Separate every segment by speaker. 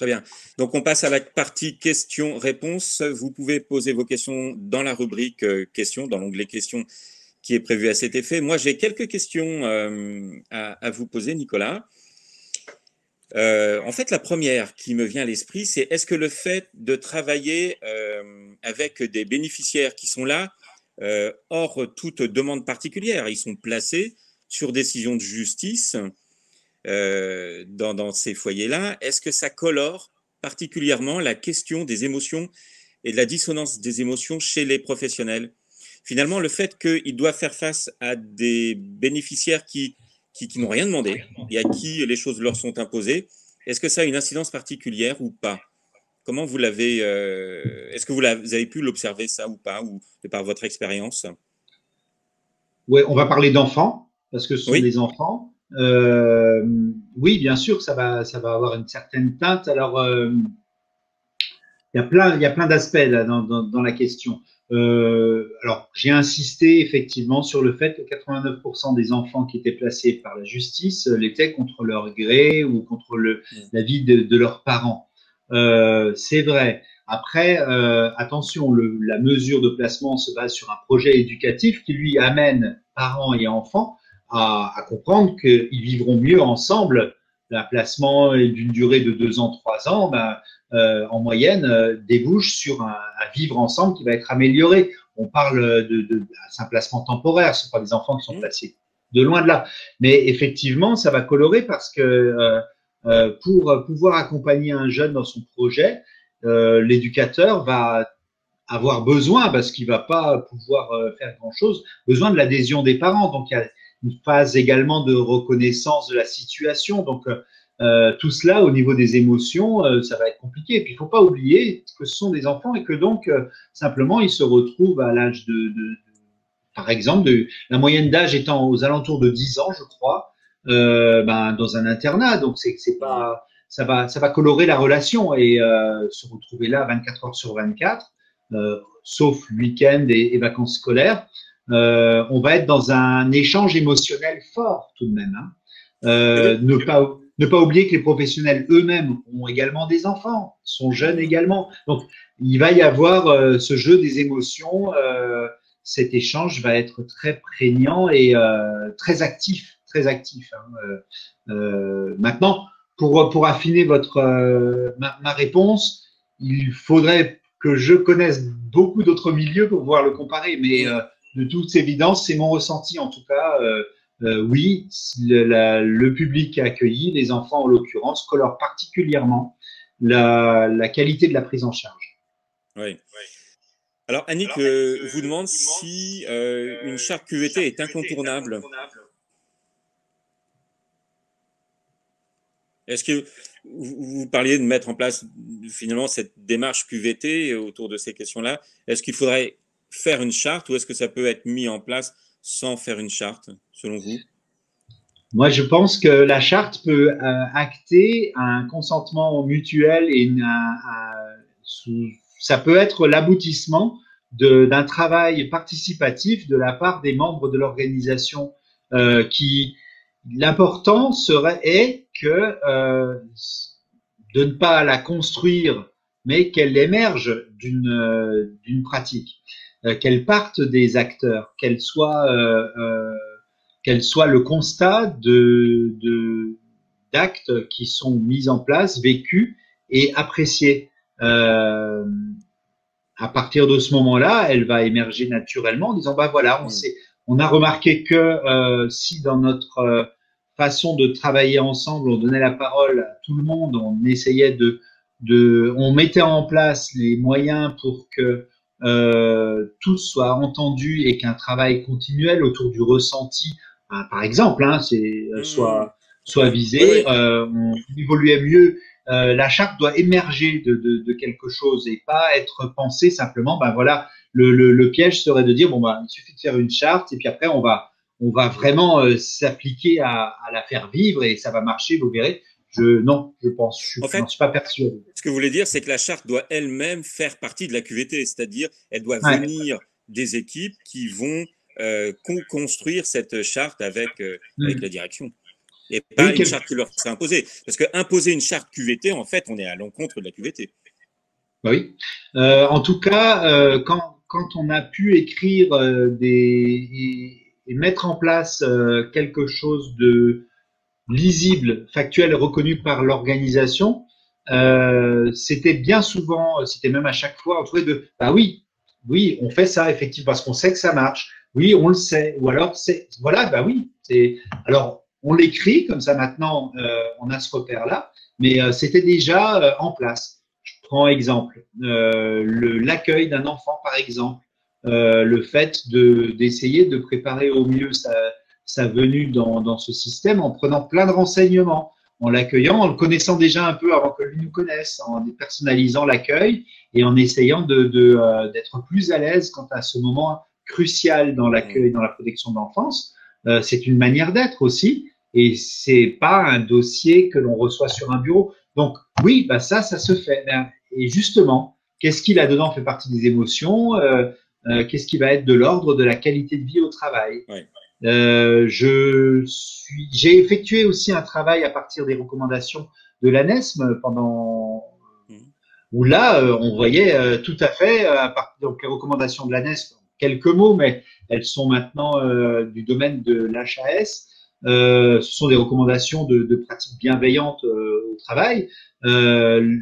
Speaker 1: Très bien. Donc, on passe à la partie questions-réponses. Vous pouvez poser vos questions dans la rubrique questions, dans l'onglet questions qui est prévu à cet effet. Moi, j'ai quelques questions à vous poser, Nicolas. En fait, la première qui me vient à l'esprit, c'est est-ce que le fait de travailler avec des bénéficiaires qui sont là, hors toute demande particulière, ils sont placés sur décision de justice dans ces foyers-là, est-ce que ça colore particulièrement la question des émotions et de la dissonance des émotions chez les professionnels? Finalement, le fait qu'ils doivent faire face à des bénéficiaires qui n'ont rien demandé et à qui les choses leur sont imposées, est-ce que ça a une incidence particulière ou pas? Comment vous l'avez, est-ce que vous avez pu l'observer ça ou pas, ou de par votre expérience?
Speaker 2: Ouais, on va parler d'enfants, parce que ce sont
Speaker 1: Oui.
Speaker 2: des enfants. Oui, bien sûr que ça va avoir une certaine teinte. Alors, il y a plein d'aspects là dans la question. Alors, j'ai insisté effectivement sur le fait que 89% des enfants qui étaient placés par la justice l'étaient contre leur gré ou contre l'avis de leurs parents. C'est vrai. Après, attention, la mesure de placement se base sur un projet éducatif qui lui amène parents et enfants à comprendre qu'ils vivront mieux ensemble. Un placement d'une durée de 2 ans, 3 ans, ben, en moyenne, débouche sur un vivre ensemble qui va être amélioré. On parle c'est un placement temporaire, ce ne sont pas des enfants qui sont placés de loin de là. Mais effectivement, ça va colorer parce que pour pouvoir accompagner un jeune dans son projet, l'éducateur va avoir besoin, parce qu'il ne va pas pouvoir faire grand-chose, besoin de l'adhésion des parents. Donc, il y a une phase également de reconnaissance de la situation. Donc, tout cela, au niveau des émotions, ça va être compliqué. Et puis, il ne faut pas oublier que ce sont des enfants et que donc, simplement, ils se retrouvent à l'âge par exemple, la moyenne d'âge étant aux alentours de 10 ans, je crois, ben, dans un internat. Donc, c'est pas, ça va colorer la relation et se retrouver là 24 heures sur 24, sauf week-end et vacances scolaires. On va être dans un échange émotionnel fort tout de même. Hein. Ne pas oublier que les professionnels eux-mêmes ont également des enfants, sont jeunes également. Donc, il va y avoir ce jeu des émotions. Cet échange va être très prégnant et très actif, très actif. Hein. Maintenant, pour affiner ma réponse, il faudrait que je connaisse beaucoup d'autres milieux pour pouvoir le comparer, mais de toute évidence, c'est mon ressenti en tout cas. Oui, le public accueilli, les enfants en l'occurrence, colore particulièrement la qualité de la prise en charge.
Speaker 1: Oui. Alors, Annick vous demande si une charte QVT est incontournable. Est-ce que vous parliez de mettre en place finalement cette démarche QVT autour de ces questions-là? Est-ce qu'il faudrait faire une charte ou est-ce que ça peut être mis en place sans faire une charte, selon vous?
Speaker 2: Moi, je pense que la charte peut acter un consentement mutuel et ça peut être l'aboutissement d'un travail participatif de la part des membres de l'organisation qui l'important est que de ne pas la construire, mais qu'elle émerge d'une pratique, qu'elle parte des acteurs, qu'elle soit le constat d'actes qui sont mis en place, vécus et appréciés. À partir de ce moment-là, elle va émerger naturellement en disant bah voilà, on a remarqué que si dans notre façon de travailler ensemble, on donnait la parole à tout le monde, on essayait on mettait en place les moyens pour que tous soient entendus et qu'un travail continuel autour du ressenti, par exemple, hein, soit visé, on évoluait mieux. La charte doit émerger de quelque chose et pas être pensée simplement, ben voilà, le piège serait de dire, bon, ben, il suffit de faire une charte et puis après, on va vraiment s'appliquer à la faire vivre et ça va marcher, vous verrez. Non,
Speaker 1: En
Speaker 2: je n'en
Speaker 1: fait,
Speaker 2: suis pas persuadé.
Speaker 1: ce que vous voulez dire, c'est que la charte doit elle-même faire partie de la QVT, c'est-à-dire elle doit
Speaker 2: Ouais.
Speaker 1: venir des équipes qui vont construire cette charte avec la direction. et pas une charte qui leur serait imposée. Parce que imposer une charte QVT, en fait, on est à l'encontre de la QVT.
Speaker 2: Oui. En tout cas, quand on a pu écrire et mettre en place quelque chose de lisible, factuel, reconnu par l'organisation, c'était bien souvent, c'était même à chaque fois entouré de bah oui, oui, on fait ça effectivement parce qu'on sait que ça marche. Oui, on le sait. Ou alors c'est voilà, bah oui. C'est alors on l'écrit comme ça maintenant, on a ce repère là, mais c'était déjà en place. Je prends exemple l'accueil d'un enfant par exemple, le fait d'essayer de préparer au mieux sa venue dans ce système en prenant plein de renseignements, en l'accueillant, en le connaissant déjà un peu avant que lui nous connaisse, en personnalisant l'accueil et en essayant d'être plus à l'aise quant à ce moment crucial dans l'accueil, dans la protection de l'enfance. C'est une manière d'être aussi, et c'est pas un dossier que l'on reçoit sur un bureau. Donc oui, bah ça se fait. Et justement, qu'est-ce qui là-dedans fait partie des émotions qu'est-ce qui va être de l'ordre de la qualité de vie au travail.
Speaker 1: Ouais.
Speaker 2: J'ai effectué aussi un travail à partir des recommandations de l'ANESM où là, on voyait tout à fait, donc les recommandations de l'ANESM, quelques mots, mais elles sont maintenant du domaine de l'HAS. Ce sont des recommandations de pratiques bienveillantes au travail. Je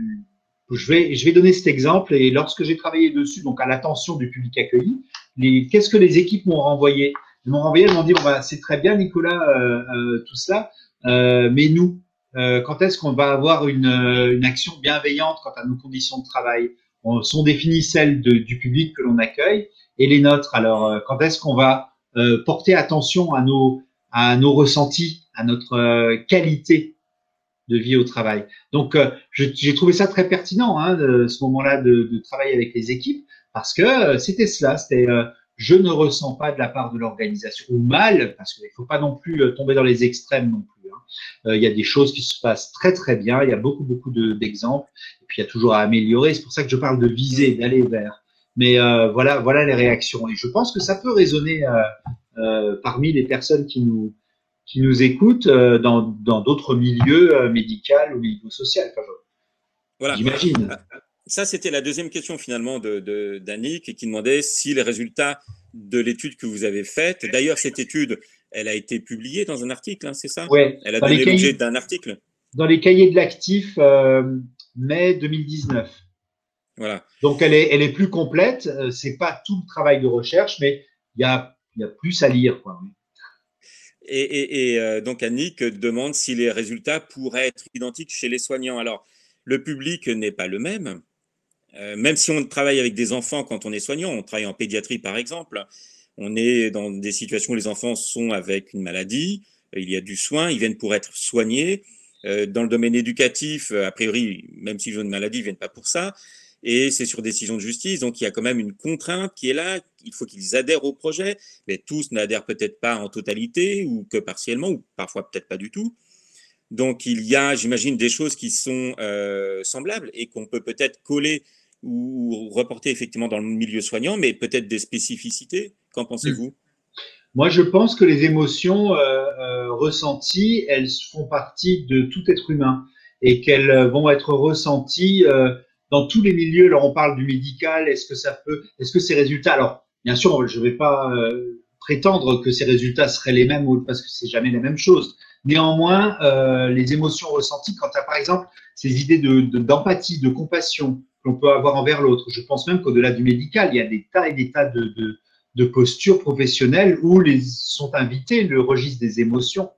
Speaker 2: vais donner cet exemple et lorsque j'ai travaillé dessus, donc à l'attention du public accueilli, qu'est-ce que les équipes m'ont renvoyé? Ils m'ont renvoyé, ils m'ont dit bon, bah, c'est très bien Nicolas, tout cela, mais nous, quand est-ce qu'on va avoir une action bienveillante quant à nos conditions de travail? Sont définies celles du public que l'on accueille et les nôtres. Alors, quand est-ce qu'on va porter attention à nos ressentis, à notre qualité de vie au travail. Donc, j'ai trouvé ça très pertinent, ce moment-là de travailler avec les équipes, parce que c'était cela, c'était je ne ressens pas de la part de l'organisation, ou mal, parce qu'il ne faut pas non plus tomber dans les extrêmes non plus. Il y a des choses qui se passent très très bien, il y a beaucoup d'exemples, et puis il y a toujours à améliorer, c'est pour ça que je parle de viser, d'aller vers. Mais voilà les réactions, et je pense que ça peut résonner parmi les personnes qui nous écoutent dans d'autres milieux médicaux ou médico-social.
Speaker 1: Voilà.
Speaker 2: J'imagine.
Speaker 1: Ça, c'était la deuxième question finalement d'Annick qui demandait si les résultats de l'étude que vous avez faite, d'ailleurs cette étude, elle a été publiée dans un article, hein, c'est ça?
Speaker 2: Ouais.
Speaker 1: Elle a donné l'objet d'un article.
Speaker 2: Dans les cahiers de l'actif, mai 2019.
Speaker 1: Voilà.
Speaker 2: Donc elle est plus complète. C'est pas tout le travail de recherche, mais il y a plus à lire, quoi.
Speaker 1: Et donc Annick demande si les résultats pourraient être identiques chez les soignants. Alors, le public n'est pas le même. Même si on travaille avec des enfants quand on est soignant, on travaille en pédiatrie par exemple, on est dans des situations où les enfants sont avec une maladie, il y a du soin, ils viennent pour être soignés. Dans le domaine éducatif, a priori, même s'ils ont une maladie, ils viennent pas pour ça. Et c'est sur décision de justice, donc il y a quand même une contrainte qui est là. Il faut qu'ils adhèrent au projet, mais tous n'adhèrent peut-être pas en totalité ou que partiellement, ou parfois peut-être pas du tout. Donc il y a, j'imagine, des choses qui sont semblables et qu'on peut peut-être coller ou reporter effectivement dans le milieu soignant, mais peut-être des spécificités. Qu'en pensez-vous?
Speaker 2: Moi, je pense que les émotions ressenties, elles font partie de tout être humain et qu'elles vont être ressenties dans tous les milieux. Alors, on parle du médical. Est-ce que ces résultats, alors, bien sûr, je ne vais pas prétendre que ces résultats seraient les mêmes parce que c'est jamais la même chose. Néanmoins, les émotions ressenties, quand tu as par exemple ces idées d'empathie, de compassion que l'on peut avoir envers l'autre, je pense même qu'au-delà du médical, il y a des tas et des tas de postures professionnelles où sont invités le registre des émotions.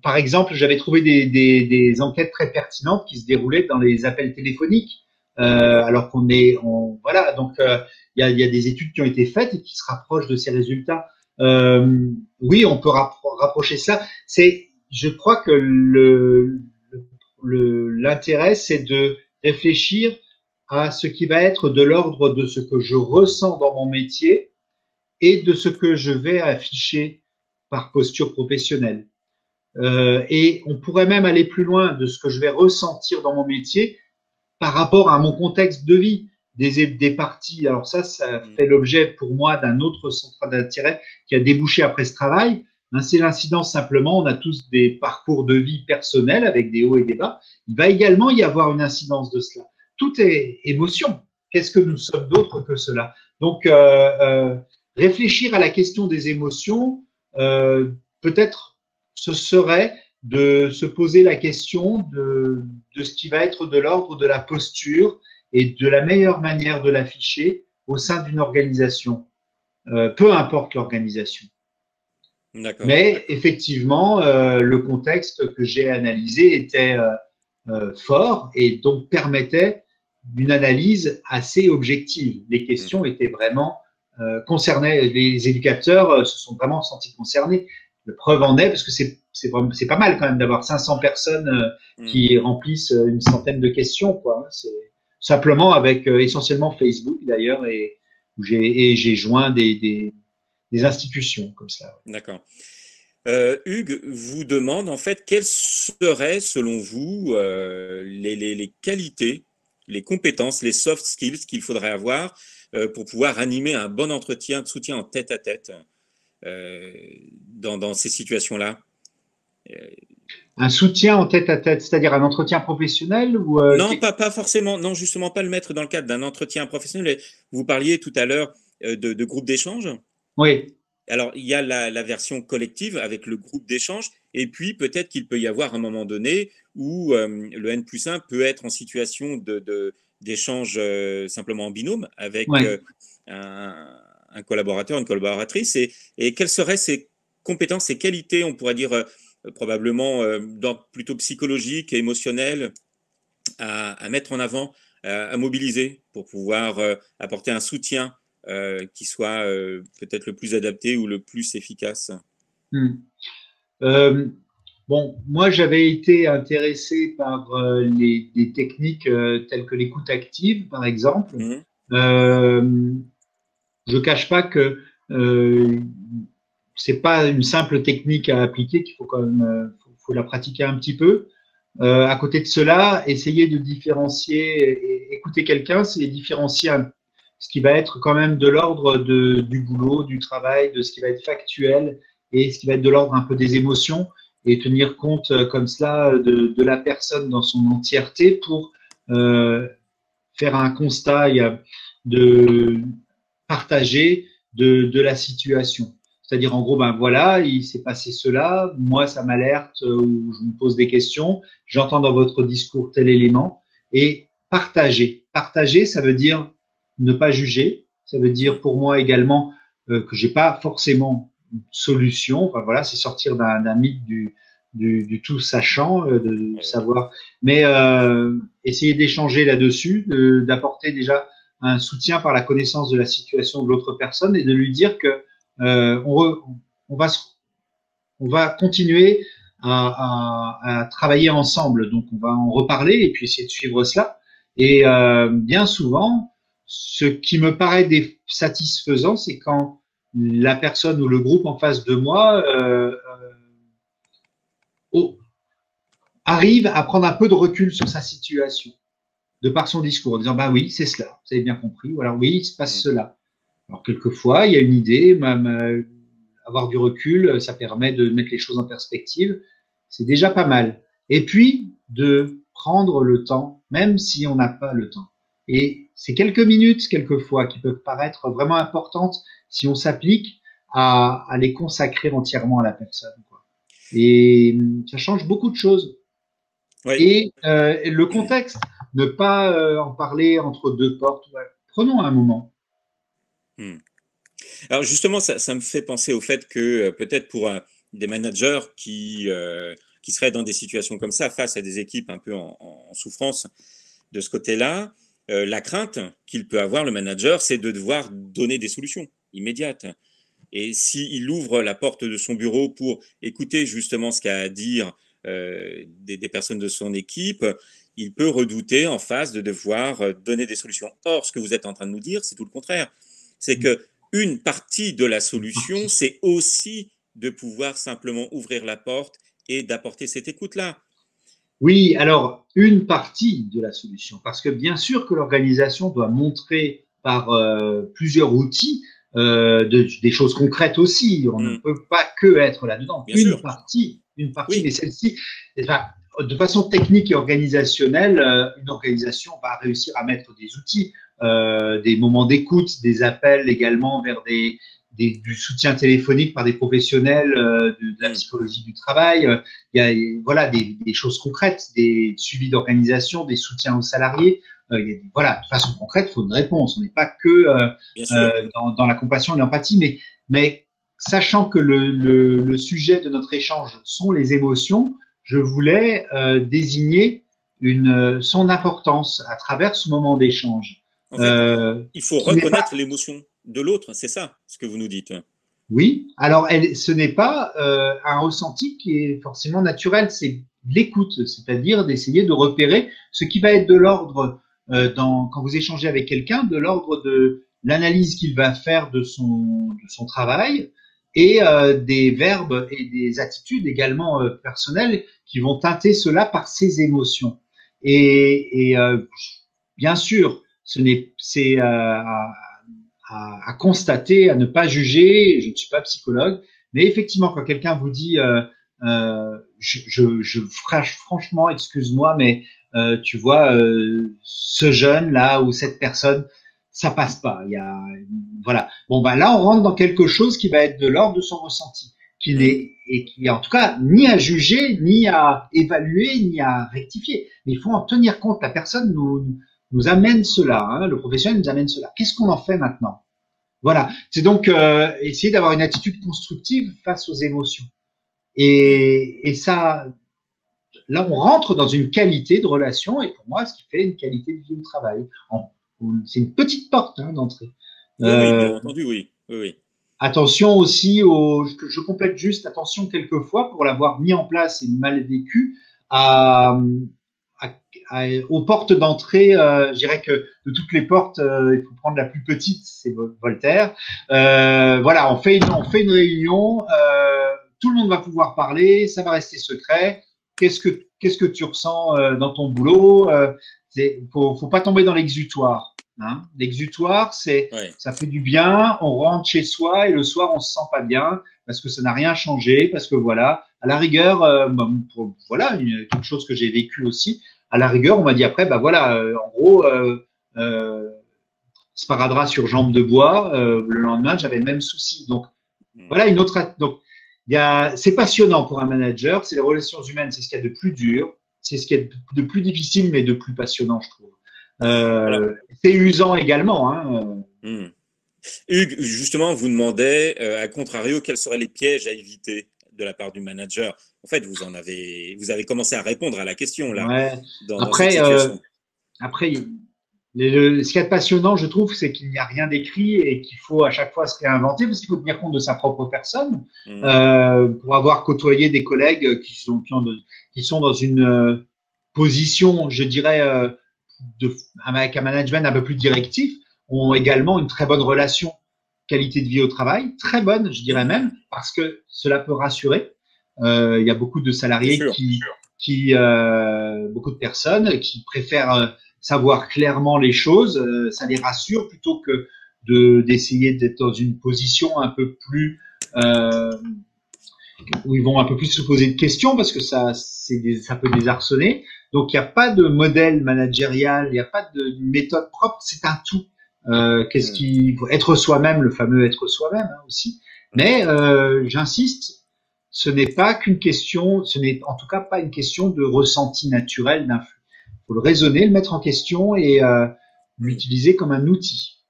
Speaker 2: Par exemple, j'avais trouvé des enquêtes très pertinentes qui se déroulaient dans les appels téléphoniques. Alors voilà, donc il y a des études qui ont été faites et qui se rapprochent de ces résultats. Oui, on peut rapprocher ça. Je crois que l'intérêt, c'est de réfléchir à ce qui va être de l'ordre de ce que je ressens dans mon métier et de ce que je vais afficher par posture professionnelle. Et on pourrait même aller plus loin de ce que je vais ressentir dans mon métier par rapport à mon contexte de vie. Des parties, alors ça fait l'objet pour moi d'un autre centre d'intérêt qui a débouché après ce travail, C'est l'incidence simplement, on a tous des parcours de vie personnels avec des hauts et des bas. Il va également y avoir une incidence de cela. Tout est émotion. Qu'est-ce que nous sommes d'autre que cela? Donc, réfléchir à la question des émotions, peut-être ce serait de se poser la question de ce qui va être de l'ordre de la posture et de la meilleure manière de l'afficher au sein d'une organisation, peu importe l'organisation. Mais effectivement, le contexte que j'ai analysé était fort et donc permettait une analyse assez objective. Les questions étaient vraiment concernées, les éducateurs se sont vraiment sentis concernés. La preuve en est, parce que c'est pas mal quand même d'avoir 500 personnes qui remplissent une centaine de questions, quoi. C'est simplement avec essentiellement Facebook d'ailleurs, et j'ai joint des institutions comme ça.
Speaker 1: D'accord. Hugues vous demande en fait quelles seraient selon vous les qualités, les compétences, les soft skills qu'il faudrait avoir pour pouvoir animer un bon entretien de soutien en tête-à-tête dans ces situations-là.
Speaker 2: Un soutien en tête-à-tête, c'est-à-dire un entretien professionnel ou
Speaker 1: Non, pas forcément. Non, justement, pas le mettre dans le cadre d'un entretien professionnel. Vous parliez tout à l'heure de groupe d'échange.
Speaker 2: Oui.
Speaker 1: Alors, il y a la version collective avec le groupe d'échange, et puis peut-être qu'il peut y avoir un moment donné où le N+1 peut être en situation d'échange simplement en binôme avec un collaborateur, une collaboratrice. Et quelles seraient ces compétences, ces qualités, on pourrait dire probablement d'ordre plutôt psychologique et émotionnel à mettre en avant, à mobiliser pour pouvoir apporter un soutien qui soit peut-être le plus adapté ou le plus efficace.
Speaker 2: Bon, moi j'avais été intéressé par des techniques telles que l'écoute active, par exemple. Je cache pas que c'est pas une simple technique à appliquer, qu'il faut quand même faut la pratiquer un petit peu. À côté de cela, essayer de différencier, écouter quelqu'un, c'est différencier ce qui va être quand même de l'ordre du boulot, du travail, de ce qui va être factuel et ce qui va être de l'ordre un peu des émotions et tenir compte comme cela de la personne dans son entièreté pour faire un constat, de partager de la situation. C'est-à-dire, en gros, ben voilà, il s'est passé cela, moi, ça m'alerte ou je me pose des questions, j'entends dans votre discours tel élément, et partager. Partager, ça veut dire ne pas juger, ça veut dire pour moi également que j'ai pas forcément une solution, enfin voilà, c'est sortir d'un mythe du tout sachant, de savoir, mais essayer d'échanger là-dessus, d'apporter déjà un soutien par la connaissance de la situation de l'autre personne et de lui dire que on va continuer à travailler ensemble. Donc, on va en reparler et puis essayer de suivre cela. Et bien souvent, ce qui me paraît satisfaisant, c'est quand la personne ou le groupe en face de moi arrive à prendre un peu de recul sur sa situation, de par son discours, en disant bah oui, c'est cela, vous avez bien compris, ou alors oui, il se passe cela. Alors quelquefois, il y a une idée, même avoir du recul, ça permet de mettre les choses en perspective. C'est déjà pas mal. Et puis, de prendre le temps, même si on n'a pas le temps. Et c'est quelques minutes, quelquefois, qui peuvent paraître vraiment importantes si on s'applique à les consacrer entièrement à la personne, quoi. Et ça change beaucoup de choses. Oui. Et le contexte, ne pas en parler entre deux portes. Ouais. Prenons un moment.
Speaker 1: Alors justement, ça me fait penser au fait que peut-être pour des managers qui seraient dans des situations comme ça, face à des équipes un peu en souffrance de ce côté-là, la crainte qu'il peut avoir, le manager, c'est de devoir donner des solutions immédiates. Et s'il ouvre la porte de son bureau pour écouter justement ce qu'a à dire des personnes de son équipe, il peut redouter en face de devoir donner des solutions. Or, ce que vous êtes en train de nous dire, c'est tout le contraire. C'est que une partie de la solution, c'est aussi de pouvoir simplement ouvrir la porte et d'apporter cette écoute-là.
Speaker 2: Oui, alors une partie de la solution, parce que bien sûr que l'organisation doit montrer par plusieurs outils des choses concrètes aussi. On ne peut pas que être là-dedans.
Speaker 1: Bien sûr.
Speaker 2: Une partie,
Speaker 1: Oui.
Speaker 2: mais celle-ci, enfin, de façon technique et organisationnelle, une organisation va réussir à mettre des outils, des moments d'écoute, des appels également vers du soutien téléphonique par des professionnels de la psychologie du travail. Il y a voilà des choses concrètes, des suivis d'organisation, des soutiens aux salariés. Voilà, de façon concrète, il faut une réponse. On n'est pas que dans la compassion et l'empathie, mais sachant que le sujet de notre échange sont les émotions, je voulais désigner son importance à travers ce moment d'échange.
Speaker 1: En fait, il faut reconnaître l'émotion de l'autre, c'est ça ce que vous nous dites.
Speaker 2: Oui, alors ce n'est pas un ressenti qui est forcément naturel, c'est l'écoute, c'est-à-dire d'essayer de repérer ce qui va être de l'ordre quand vous échangez avec quelqu'un, de l'ordre de l'analyse qu'il va faire de son travail et des verbes et des attitudes également personnelles qui vont teinter cela par ses émotions. Et bien sûr, c'est à constater, à ne pas juger. Je ne suis pas psychologue, mais effectivement, quand quelqu'un vous dit franchement, excuse-moi, mais tu vois, ce jeune là ou cette personne, ça passe pas. Voilà. Bon ben là, on rentre dans quelque chose qui va être de l'ordre de son ressenti, qui est en tout cas ni à juger, ni à évaluer, ni à rectifier. Mais il faut en tenir compte. La personne nous amène cela, hein, le professionnel nous amène cela. Qu'est-ce qu'on en fait maintenant? Voilà, c'est donc essayer d'avoir une attitude constructive face aux émotions. Et ça, là, on rentre dans une qualité de relation, et pour moi, ce qui fait une qualité de vie au travail. C'est une petite porte d'entrée.
Speaker 1: Oui, bien entendu, oui.
Speaker 2: Attention aussi, je complète juste, attention quelquefois, pour l'avoir mis en place et mal vécu, aux portes d'entrée, je dirais que de toutes les portes, il faut prendre la plus petite, c'est Voltaire. Voilà, on fait une réunion, tout le monde va pouvoir parler, ça va rester secret. Qu'est-ce que tu ressens dans ton boulot? Faut pas tomber dans l'exutoire. Hein. L'exutoire, ça fait du bien, on rentre chez soi et le soir on se sent pas bien parce que ça n'a rien changé, parce que voilà, à la rigueur, voilà quelque chose que j'ai vécu aussi. À la rigueur, on m'a dit après, bah voilà, en gros, sparadrap sur jambe de bois. Le lendemain, j'avais le même souci. Donc voilà une autre. Donc c'est passionnant pour un manager. C'est les relations humaines, c'est ce qu'il y a de plus dur, c'est ce qu'il y a de plus difficile, mais de plus passionnant, je trouve. C'est usant également. Hein.
Speaker 1: Hugues, justement, vous demandez, à contrario, quels seraient les pièges à éviter de la part du manager. En fait, vous avez commencé à répondre à la question là.
Speaker 2: Ouais.
Speaker 1: Dans cette situation.
Speaker 2: Après, ce qui est passionnant, je trouve, c'est qu'il n'y a rien d'écrit et qu'il faut à chaque fois se réinventer parce qu'il faut tenir compte de sa propre personne. Pour avoir côtoyé des collègues qui sont dans une position, je dirais, avec un management un peu plus directif, ont également une très bonne relation qualité de vie au travail, très bonne, je dirais même, parce que cela peut rassurer. Il y a beaucoup de salariés beaucoup de personnes qui préfèrent savoir clairement les choses, ça les rassure plutôt que d'essayer d'être dans une position un peu plus où ils vont un peu plus se poser de questions parce que ça peut désarçonner. Donc il n'y a pas de modèle managérial, il n'y a pas de méthode propre, c'est un tout. Être soi-même, le fameux être soi-même aussi. Mais j'insiste, ce n'est pas qu'une question, ce n'est en tout cas pas une question de ressenti naturel d'un flux. Il faut le raisonner, le mettre en question et l'utiliser comme un outil.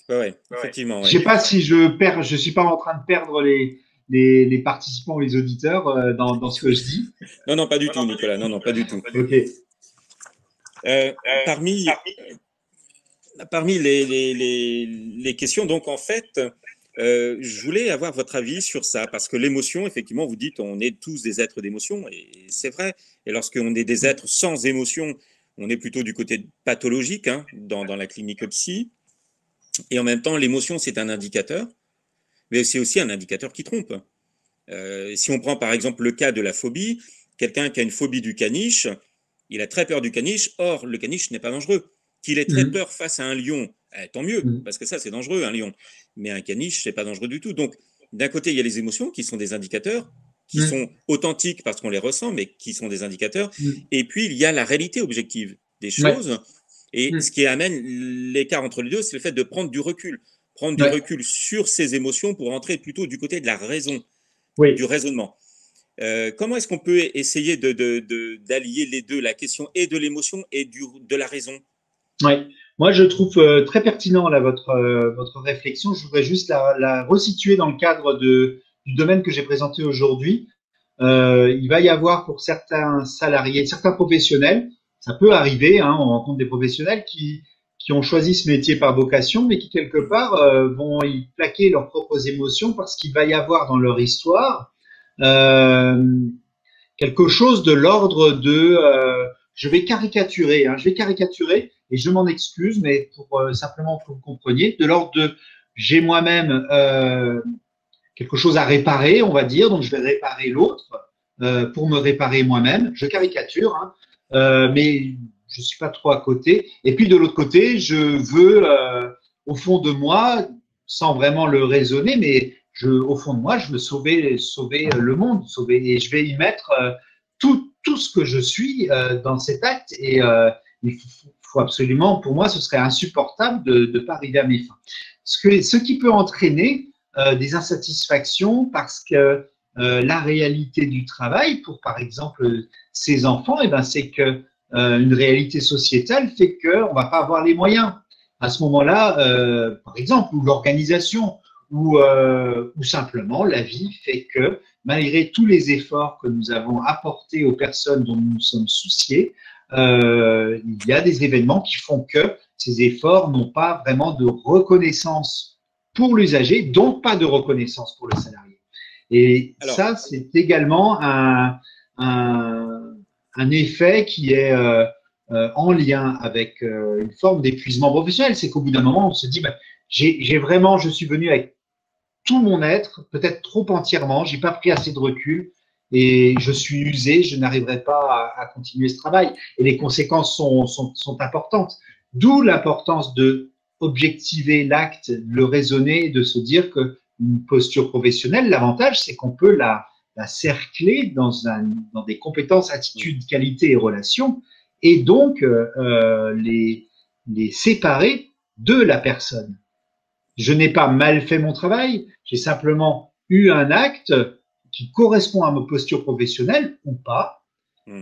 Speaker 1: Ouais, effectivement.
Speaker 2: Je sais pas si je suis pas en train de perdre les participants ou les auditeurs dans ce que je dis.
Speaker 1: Non, pas du tout, Nicolas. Non, pas du tout.
Speaker 2: Ok.
Speaker 1: Parmi les questions, donc en fait, je voulais avoir votre avis sur ça, parce que l'émotion, effectivement, vous dites, on est tous des êtres d'émotion, et c'est vrai. Et lorsqu'on est des êtres sans émotion, on est plutôt du côté pathologique, dans la clinique psy. Et en même temps, l'émotion, c'est un indicateur, mais c'est aussi un indicateur qui trompe. Si on prend par exemple le cas de la phobie, quelqu'un qui a une phobie du caniche, il a très peur du caniche, or le caniche n'est pas dangereux. Qu'il ait très peur face à un lion, tant mieux,
Speaker 2: Mm.
Speaker 1: parce que ça, c'est dangereux, un lion. Mais un caniche, c'est pas dangereux du tout. Donc, d'un côté, il y a les émotions qui sont des indicateurs, qui
Speaker 2: Mm.
Speaker 1: sont authentiques parce qu'on les ressent, mais qui sont des indicateurs.
Speaker 2: Mm.
Speaker 1: Et puis, il y a la réalité objective des
Speaker 2: Ouais.
Speaker 1: choses. Et
Speaker 2: Mm.
Speaker 1: ce qui amène l'écart entre les deux, c'est le fait de prendre du recul. Prendre du
Speaker 2: Ouais.
Speaker 1: recul sur ces émotions pour entrer plutôt du côté de la raison, du
Speaker 2: Oui.
Speaker 1: raisonnement. Comment est-ce qu'on peut essayer d'allier les deux, la question et de l'émotion et de la raison?
Speaker 2: Ouais. Moi, je trouve très pertinent là, votre réflexion. Je voudrais juste la resituer dans le cadre du domaine que j'ai présenté aujourd'hui. Il va y avoir pour certains salariés, certains professionnels, ça peut arriver, hein, on rencontre des professionnels qui ont choisi ce métier par vocation, mais qui quelque part vont y plaquer leurs propres émotions parce qu'il va y avoir dans leur histoire euh, quelque chose de l'ordre de, je vais caricaturer, hein, je vais caricaturer et je m'en excuse, mais pour simplement que vous compreniez, de l'ordre de, j'ai moi-même quelque chose à réparer, on va dire, donc je vais réparer l'autre pour me réparer moi-même. Je caricature, hein, mais je suis pas trop à côté. Et puis de l'autre côté, je veux, au fond de moi, sans vraiment le raisonner, mais au fond de moi, je veux sauver le monde, et je vais y mettre tout ce que je suis dans cet acte. Et il faut absolument, pour moi, ce serait insupportable de ne pas arriver à mes fins. Ce qui peut entraîner des insatisfactions parce que la réalité du travail pour par exemple ces enfants, eh ben, c'est que une réalité sociétale fait qu'on va pas avoir les moyens. À ce moment-là, par exemple, ou l'organisation, ou simplement la vie fait que malgré tous les efforts que nous avons apportés aux personnes dont nous nous sommes souciés, il y a des événements qui font que ces efforts n'ont pas vraiment de reconnaissance pour l'usager, donc pas de reconnaissance pour le salarié. Et
Speaker 1: Alors,
Speaker 2: ça, c'est également un, un effet qui est en lien avec une forme d'épuisement professionnel. C'est qu'au bout d'un moment, on se dit, ben, je suis venu avec tout mon être, peut-être trop entièrement, j'ai pas pris assez de recul et je suis usé, je n'arriverai pas à continuer ce travail. Et les conséquences sont importantes. D'où l'importance de objectiver l'acte, le raisonner, de se dire que une posture professionnelle, l'avantage, c'est qu'on peut la cercler dans des compétences, attitudes, qualités et relations, et donc les séparer de la personne. Je n'ai pas mal fait mon travail, j'ai simplement eu un acte qui correspond à ma posture professionnelle ou pas,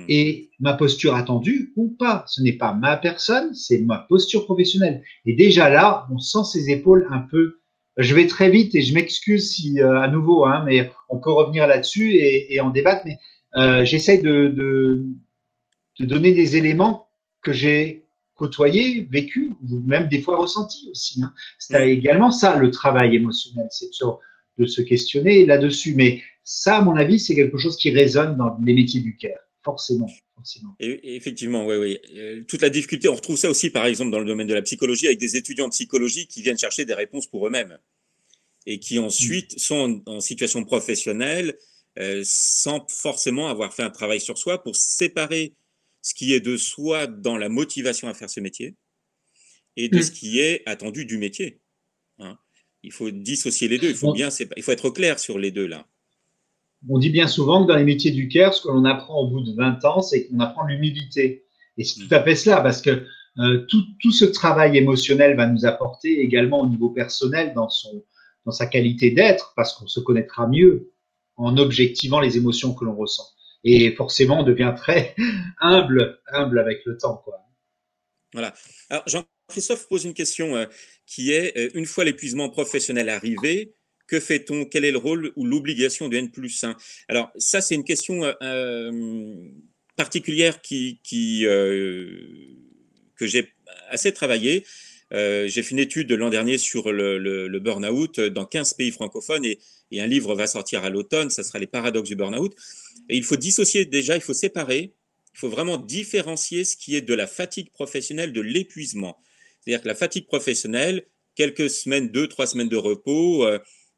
Speaker 2: et ma posture attendue ou pas. Ce n'est pas ma personne, c'est ma posture professionnelle. Et déjà là, on sent ses épaules un peu. Je vais très vite et je m'excuse si à nouveau, hein, mais on peut revenir là-dessus et en débattre. Mais j'essaie de donner des éléments que j'ai côtoyés, vécus, ou même des fois ressentis aussi. Hein. C'est également ça le travail émotionnel, c'est de se questionner là-dessus. Mais ça, à mon avis, c'est quelque chose qui résonne dans les métiers du care, forcément. Forcément.
Speaker 1: et effectivement, oui, oui. Toute la difficulté, on retrouve ça aussi, par exemple, dans le domaine de la psychologie, avec des étudiants en psychologie qui viennent chercher des réponses pour eux-mêmes et qui ensuite sont en situation professionnelle sans forcément avoir fait un travail sur soi pour séparer ce qui est de soi dans la motivation à faire ce métier et de ce qui est attendu du métier. Hein. Il faut dissocier les deux, il faut être clair sur les deux là.
Speaker 2: On dit bien souvent que dans les métiers du care, ce que l'on apprend au bout de 20 ans, c'est qu'on apprend l'humilité. Et c'est tout à fait cela, parce que tout ce travail émotionnel va nous apporter également au niveau personnel dans sa qualité d'être, parce qu'on se connaîtra mieux en objectivant les émotions que l'on ressent. Et forcément, on devient très humble avec le temps, quoi.
Speaker 1: Voilà. Alors, Jean-Christophe pose une question qui est, une fois l'épuisement professionnel arrivé, que fait-on? Quel est le rôle ou l'obligation du N+1? Alors, ça, c'est une question particulière que j'ai assez travaillé. J'ai fait une étude l'an dernier sur le burn-out dans 15 pays francophones et un livre va sortir à l'automne, ça sera les paradoxes du burn-out. Et il faut dissocier déjà, il faut séparer, il faut vraiment différencier ce qui est de la fatigue professionnelle de l'épuisement. C'est-à-dire que la fatigue professionnelle, quelques semaines, 2, 3 semaines de repos,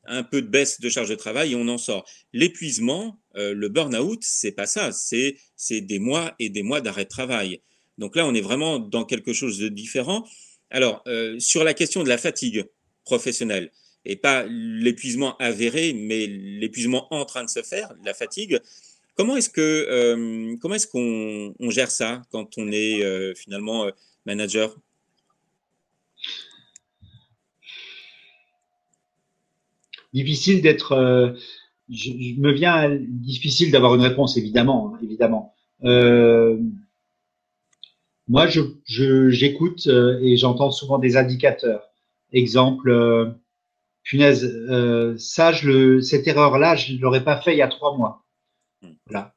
Speaker 1: un peu de baisse de charge de travail et on en sort. L'épuisement, le burn-out, c'est pas ça, c'est des mois et des mois d'arrêt de travail. Donc là, on est vraiment dans quelque chose de différent. Alors, sur la question de la fatigue professionnelle, et pas l'épuisement avéré, mais l'épuisement en train de se faire, la fatigue, comment est-ce qu'on on gère ça quand on est finalement manager?
Speaker 2: Difficile d'être, je me vient difficile d'avoir une réponse, évidemment, évidemment. Moi, j'écoute et j'entends souvent des indicateurs. Exemple, punaise, ça, cette erreur-là, je ne l'aurais pas fait il y a 3 mois. Voilà.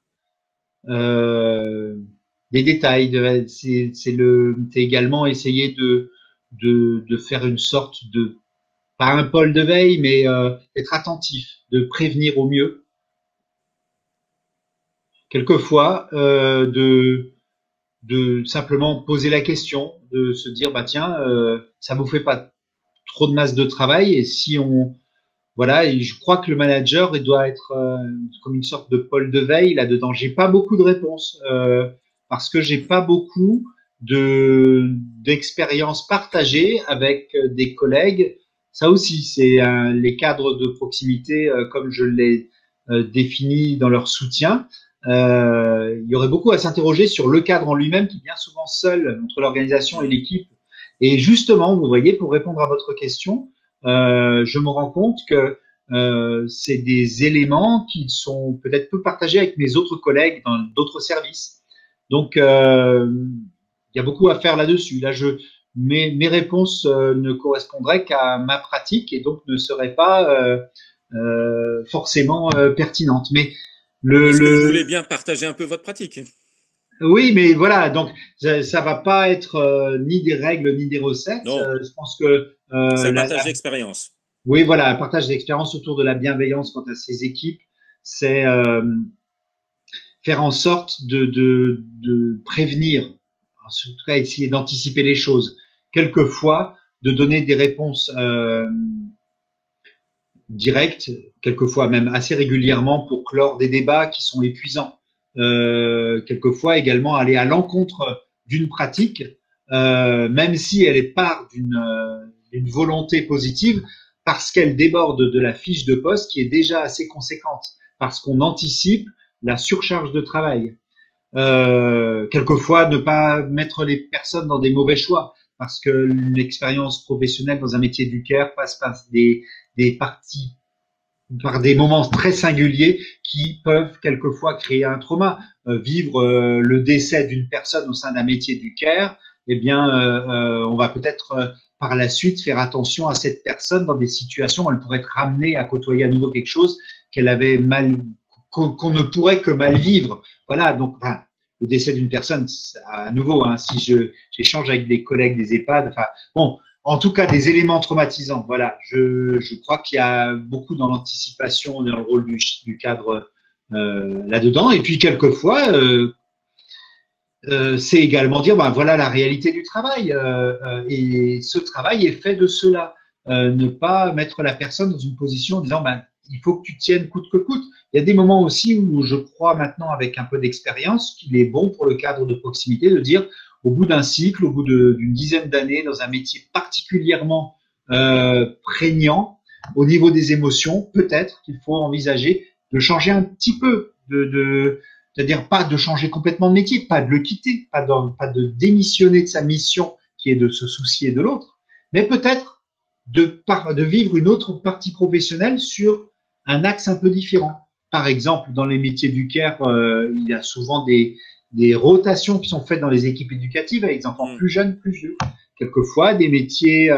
Speaker 2: Des détails, c'est également essayer de faire une sorte de, pas un pôle de veille, mais d'être attentif, de prévenir au mieux. Quelquefois, de simplement poser la question, de se dire bah tiens, ça vous fait pas trop de masse de travail et si on voilà, et je crois que le manager il doit être comme une sorte de pôle de veille là-dedans. J'ai pas beaucoup de réponses parce que j'ai pas beaucoup de d'expériences partagées avec des collègues. Ça aussi, c'est les cadres de proximité comme je l'ai défini dans leur soutien. Il y aurait beaucoup à s'interroger sur le cadre en lui-même qui est bien souvent seul entre l'organisation et l'équipe. Et justement, vous voyez, pour répondre à votre question, je me rends compte que c'est des éléments qui sont peut-être peu partagés avec mes autres collègues dans d'autres services. Donc, il y a beaucoup à faire là-dessus. Là, mes réponses ne correspondraient qu'à ma pratique et donc ne seraient pas forcément pertinentes. Mais
Speaker 1: Est-ce que vous voulez bien partager un peu votre pratique?
Speaker 2: oui, mais voilà, donc ça va pas être ni des règles ni des recettes.
Speaker 1: Non,
Speaker 2: Je pense que
Speaker 1: c'est un partage d'expérience.
Speaker 2: oui, voilà, un partage d'expérience autour de la bienveillance quant à ces équipes, c'est faire en sorte de prévenir, en tout cas essayer d'anticiper les choses. Quelquefois, de donner des réponses directes, quelquefois même assez régulièrement pour clore des débats qui sont épuisants. Quelquefois également aller à l'encontre d'une pratique, même si elle est part d'une volonté positive, parce qu'elle déborde de la fiche de poste qui est déjà assez conséquente, parce qu'on anticipe la surcharge de travail. Quelquefois, ne pas mettre les personnes dans des mauvais choix, parce que l'expérience professionnelle dans un métier du care passe par des parties, par des moments très singuliers qui peuvent quelquefois créer un trauma. Vivre le décès d'une personne au sein d'un métier du care, eh bien, on va peut-être par la suite faire attention à cette personne dans des situations où elle pourrait être ramenée à côtoyer à nouveau quelque chose qu'elle avait mal, qu'on ne pourrait que mal vivre. Voilà, donc enfin, le décès d'une personne, à nouveau, hein, si j'échange avec des collègues des EHPAD, enfin bon, en tout cas des éléments traumatisants. Voilà, je crois qu'il y a beaucoup dans l'anticipation, dans le rôle du cadre là-dedans. Et puis quelquefois, c'est également dire, ben voilà la réalité du travail et ce travail est fait de cela. Ne pas mettre la personne dans une position en disant, ben il faut que tu tiennes coûte que coûte. Il y a des moments aussi où je crois maintenant, avec un peu d'expérience, qu'il est bon pour le cadre de proximité de dire, au bout d'un cycle, au bout d'une dizaine d'années, dans un métier particulièrement prégnant, au niveau des émotions, peut-être qu'il faut envisager de changer un petit peu, c'est-à-dire pas de changer complètement de métier, pas de le quitter, pas de démissionner de sa mission qui est de se soucier de l'autre, mais peut-être de vivre une autre partie professionnelle sur un axe un peu différent. Par exemple, dans les métiers du care, il y a souvent des rotations qui sont faites dans les équipes éducatives avec des enfants plus jeunes, plus vieux. Quelquefois, des métiers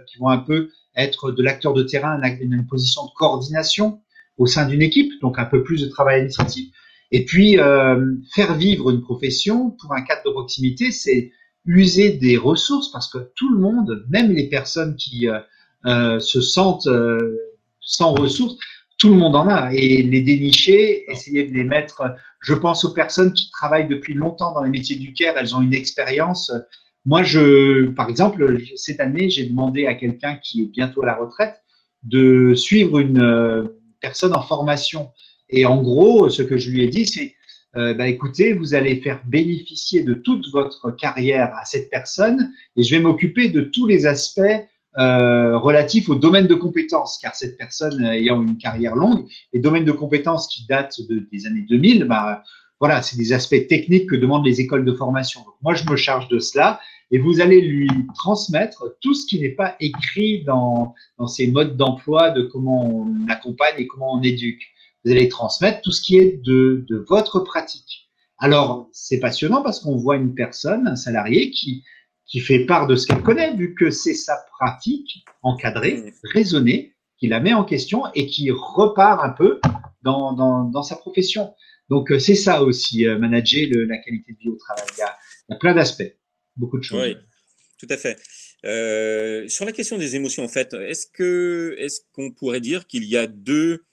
Speaker 2: qui vont un peu être de l'acteur de terrain, une position de coordination au sein d'une équipe, donc un peu plus de travail administratif. Et puis, faire vivre une profession pour un cadre de proximité, c'est user des ressources parce que tout le monde, même les personnes qui se sentent sans ressources, tout le monde en a. Et les dénicher, essayer de les mettre. Je pense aux personnes qui travaillent depuis longtemps dans les métiers du care, elles ont une expérience. Moi, par exemple, cette année, j'ai demandé à quelqu'un qui est bientôt à la retraite de suivre une personne en formation. Et en gros, ce que je lui ai dit, c'est écoutez, vous allez faire bénéficier de toute votre carrière à cette personne et je vais m'occuper de tous les aspects relatifs au domaine de compétences, car cette personne ayant une carrière longue, les domaines de compétences qui datent des années 2000, voilà, c'est des aspects techniques que demandent les écoles de formation. Donc, moi, je me charge de cela et vous allez lui transmettre tout ce qui n'est pas écrit dans ces modes d'emploi de comment on accompagne et comment on éduque. Vous allez transmettre tout ce qui est de votre pratique. Alors, c'est passionnant parce qu'on voit une personne, un salarié qui fait part de ce qu'elle connaît, vu que c'est sa pratique encadrée, raisonnée, qui la met en question et qui repart un peu dans sa profession. Donc, c'est ça aussi, manager la qualité de vie au travail. Il y a plein d'aspects, beaucoup de choses.
Speaker 1: Oui, tout à fait. Sur la question des émotions, en fait, est-ce qu'on pourrait dire qu'il y a deux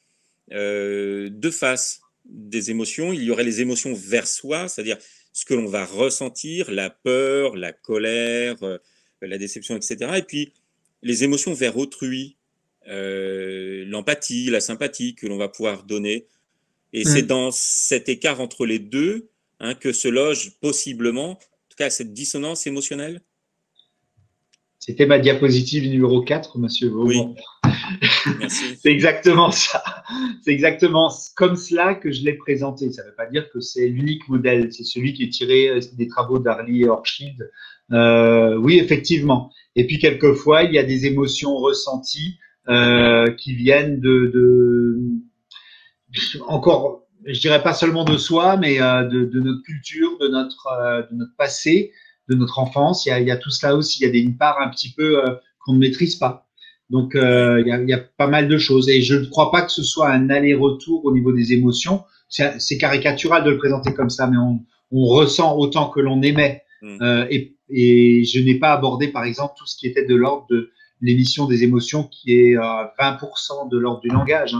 Speaker 1: faces des émotions? Il y aurait les émotions vers soi, c'est-à-dire ce que l'on va ressentir, la peur, la colère, la déception, etc. Et puis les émotions vers autrui, l'empathie, la sympathie que l'on va pouvoir donner. Et c'est dans cet écart entre les deux que se loge possiblement, en tout cas, cette dissonance émotionnelle.
Speaker 2: C'était ma diapositive numéro 4, monsieur Vaughan.
Speaker 1: Oui. Merci.
Speaker 2: C'est exactement ça. C'est exactement comme cela que je l'ai présenté. Ça ne veut pas dire que c'est l'unique modèle. C'est celui qui est tiré des travaux d'Harley Hochschild. Oui, effectivement. Et puis, quelquefois, il y a des émotions ressenties qui viennent encore, je dirais pas seulement de soi, mais de notre culture, de notre passé, de notre enfance. Il y a tout cela aussi. Il y a une part un petit peu qu'on ne maîtrise pas. Donc, il y a pas mal de choses. Et je ne crois pas que ce soit un aller-retour au niveau des émotions. C'est caricatural de le présenter comme ça, mais on ressent autant que l'on émet. Et je n'ai pas abordé, par exemple, tout ce qui était de l'ordre de l'émission des émotions, qui est 20% de l'ordre du langage.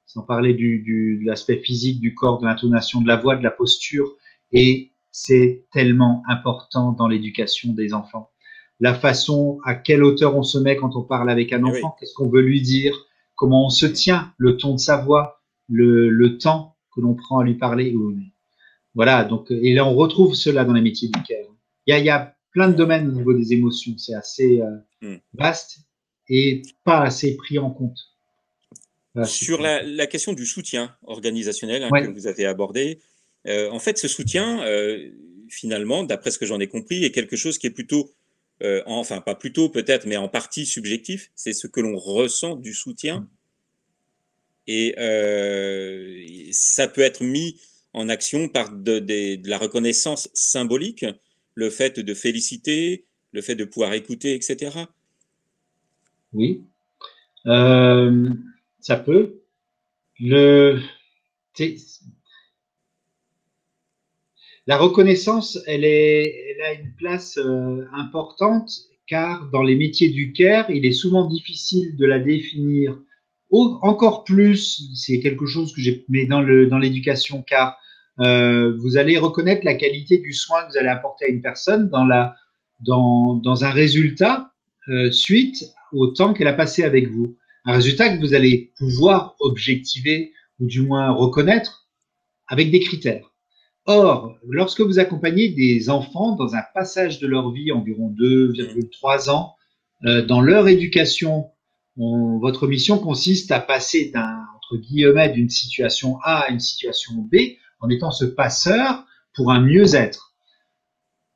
Speaker 2: Sans parler de l'aspect physique du corps, de l'intonation de la voix, de la posture. Et c'est tellement important dans l'éducation des enfants. La façon à quelle hauteur on se met quand on parle avec un enfant, qu'est-ce qu'on veut lui dire, comment on se tient, le ton de sa voix, le temps que l'on prend à lui parler. Voilà, donc, et là, on retrouve cela dans les métiers du care. Il y a plein de domaines au niveau des émotions. C'est assez vaste et pas assez pris en compte.
Speaker 1: Voilà, sur la question du soutien organisationnel que vous avez abordé, en fait, ce soutien, finalement, d'après ce que j'en ai compris, est quelque chose qui est plutôt, enfin pas plutôt peut-être, mais en partie subjectif. C'est ce que l'on ressent du soutien. Et ça peut être mis en action par de la reconnaissance symbolique, le fait de féliciter, le fait de pouvoir écouter, etc.
Speaker 2: Oui. Ça peut. La reconnaissance, elle a une place importante, car dans les métiers du care, il est souvent difficile de la définir. Encore plus, c'est quelque chose que j'ai mis dans l'éducation, car vous allez reconnaître la qualité du soin que vous allez apporter à une personne dans un résultat suite au temps qu'elle a passé avec vous. Un résultat que vous allez pouvoir objectiver ou du moins reconnaître avec des critères. Or, lorsque vous accompagnez des enfants dans un passage de leur vie, environ 2,3 ans, dans leur éducation, votre mission consiste à passer entre guillemets, d'une situation A à une situation B, en étant ce passeur pour un mieux-être.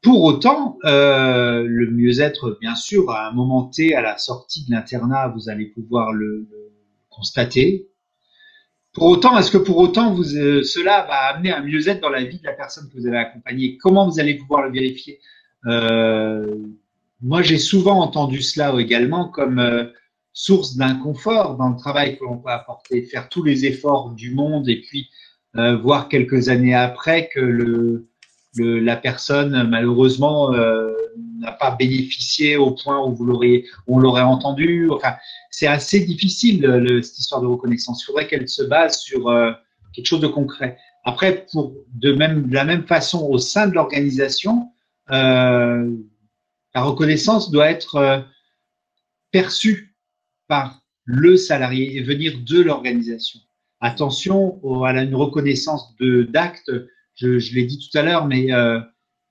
Speaker 2: Pour autant, le mieux-être, bien sûr, à un moment T, à la sortie de l'internat, vous allez pouvoir le constater. Pour autant, est-ce que pour autant cela va amener un mieux-être dans la vie de la personne que vous avez accompagnée? Comment vous allez pouvoir le vérifier? Moi, j'ai souvent entendu cela également comme source d'inconfort dans le travail que l'on peut apporter, faire tous les efforts du monde et puis voir quelques années après que la personne, malheureusement, n'a pas bénéficié au point où on l'aurait entendu. Enfin, c'est assez difficile, cette histoire de reconnaissance. Il faudrait qu'elle se base sur quelque chose de concret. Après, de la même façon, au sein de l'organisation, la reconnaissance doit être perçue par le salarié et venir de l'organisation. Attention à une reconnaissance d'actes je l'ai dit tout à l'heure, mais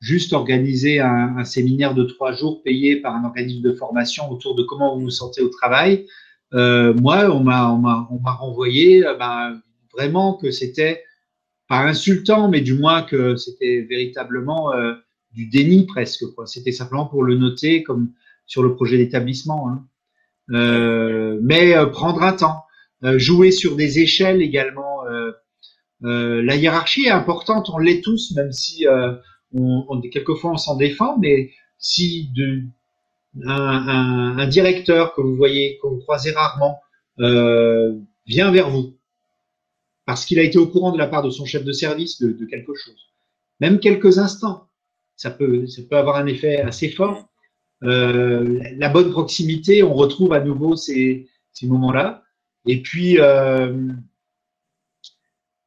Speaker 2: juste organiser un séminaire de 3 jours payé par un organisme de formation autour de comment vous vous sentez au travail. Moi, on m'a renvoyé ben, vraiment que c'était pas insultant, mais du moins que c'était véritablement du déni presque, quoi. C'était simplement pour le noter comme sur le projet d'établissement, hein.
Speaker 1: Ouais.
Speaker 2: Mais prendre un temps, jouer sur des échelles également. La hiérarchie est importante, on l'est tous, même si quelquefois on s'en défend, mais si un directeur que vous voyez, que vous croisez rarement, vient vers vous, parce qu'il a été au courant de la part de son chef de service de quelque chose, même quelques instants, ça peut avoir un effet assez fort. La bonne proximité, on retrouve à nouveau ces moments-là. Et puis,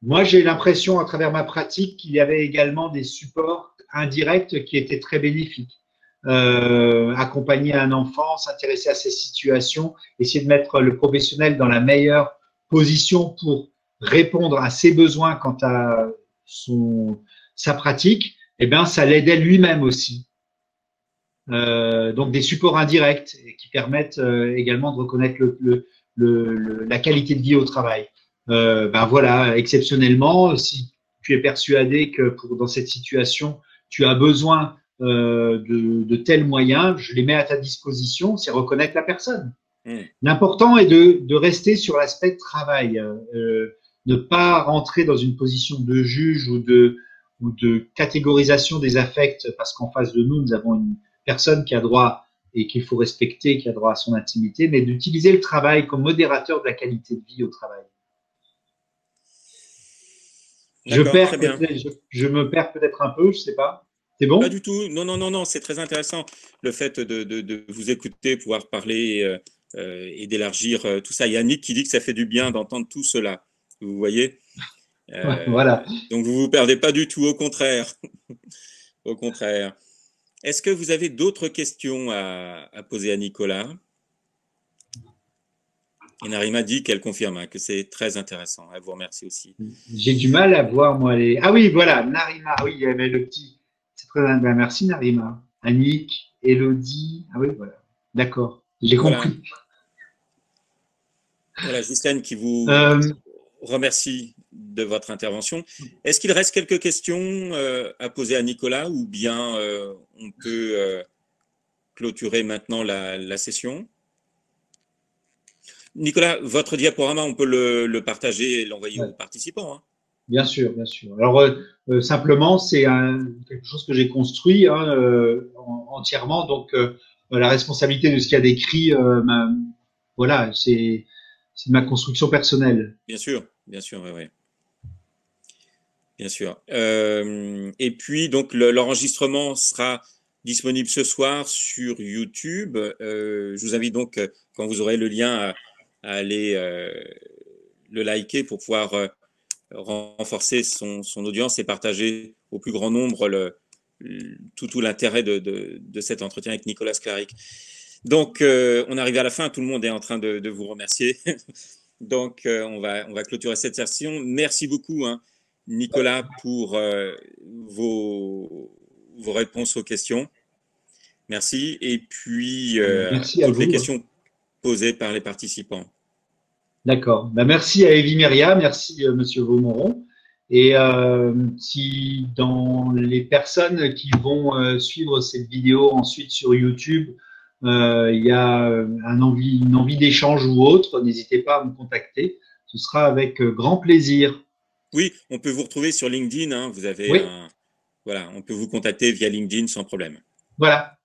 Speaker 2: moi, j'ai l'impression, à travers ma pratique, qu'il y avait également des supports indirects qui étaient très bénéfiques. Accompagner un enfant, s'intéresser à ses situations, essayer de mettre le professionnel dans la meilleure position pour répondre à ses besoins quant à sa pratique, eh bien, ça l'aidait lui-même aussi. Donc des supports indirects qui permettent également de reconnaître la qualité de vie au travail. Ben voilà, exceptionnellement, si tu es persuadé que dans cette situation, tu as besoin de tels moyens, je les mets à ta disposition, c'est reconnaître la personne. L'important est de rester sur l'aspect travail, ne pas rentrer dans une position de juge ou de catégorisation des affects, parce qu'en face de nous, nous avons une personne qui a droit et qu'il faut respecter, qui a droit à son intimité, mais d'utiliser le travail comme modérateur de la qualité de vie au travail. Je me perds peut-être un peu, je sais pas. C'est bon?
Speaker 1: Pas du tout. Non, non, non, non. C'est très intéressant le fait de vous écouter, pouvoir parler et d'élargir tout ça. Yannick qui dit que ça fait du bien d'entendre tout cela. Vous voyez.
Speaker 2: Voilà.
Speaker 1: Donc vous vous perdez pas du tout, au contraire. Au contraire. Est-ce que vous avez d'autres questions à poser à Nicolas? Et Narima dit qu'elle confirme hein, que c'est très intéressant. Elle vous remercie aussi.
Speaker 2: J'ai du mal à voir, moi, les… Ah oui, voilà, Narima. Oui, il y avait le petit… C'est très… Ben, merci, Narima. Annick, Elodie. Ah oui, voilà. D'accord. J'ai compris.
Speaker 1: Voilà, Ghislaine qui vous remercie de votre intervention. Est-ce qu'il reste quelques questions à poser à Nicolas ou bien on peut clôturer maintenant la session? Nicolas, votre diaporama, on peut le partager et l'envoyer aux participants. Hein.
Speaker 2: Bien sûr, bien sûr. Alors, simplement, c'est quelque chose que j'ai construit hein, entièrement. Donc, la responsabilité de ce qu'il y a décrit, voilà, c'est ma construction personnelle.
Speaker 1: Bien sûr, oui, oui. Bien sûr. Et puis, donc, l'enregistrement sera disponible ce soir sur YouTube. Je vous invite donc, quand vous aurez le lien, à aller le liker pour pouvoir renforcer son audience et partager au plus grand nombre tout l'intérêt de cet entretien avec Nicolas Sclaric. Donc, on arrive à la fin. Tout le monde est en train de vous remercier. Donc, on va clôturer cette session. Merci beaucoup, hein, Nicolas, pour vos réponses aux questions. Merci. Et puis,
Speaker 2: merci
Speaker 1: toutes les questions posées par les participants.
Speaker 2: D'accord. Ben, merci à Evie Myria, merci Monsieur Vaumoron. Et si dans les personnes qui vont suivre cette vidéo ensuite sur YouTube, il y a une envie d'échange ou autre, n'hésitez pas à me contacter. Ce sera avec grand plaisir.
Speaker 1: Oui, on peut vous retrouver sur LinkedIn. Hein. Vous avez voilà, on peut vous contacter via LinkedIn sans problème.
Speaker 2: Voilà.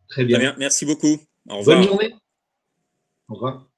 Speaker 2: Très bien.
Speaker 1: Très bien. Merci beaucoup. Au revoir.
Speaker 2: Bonne journée. Au revoir.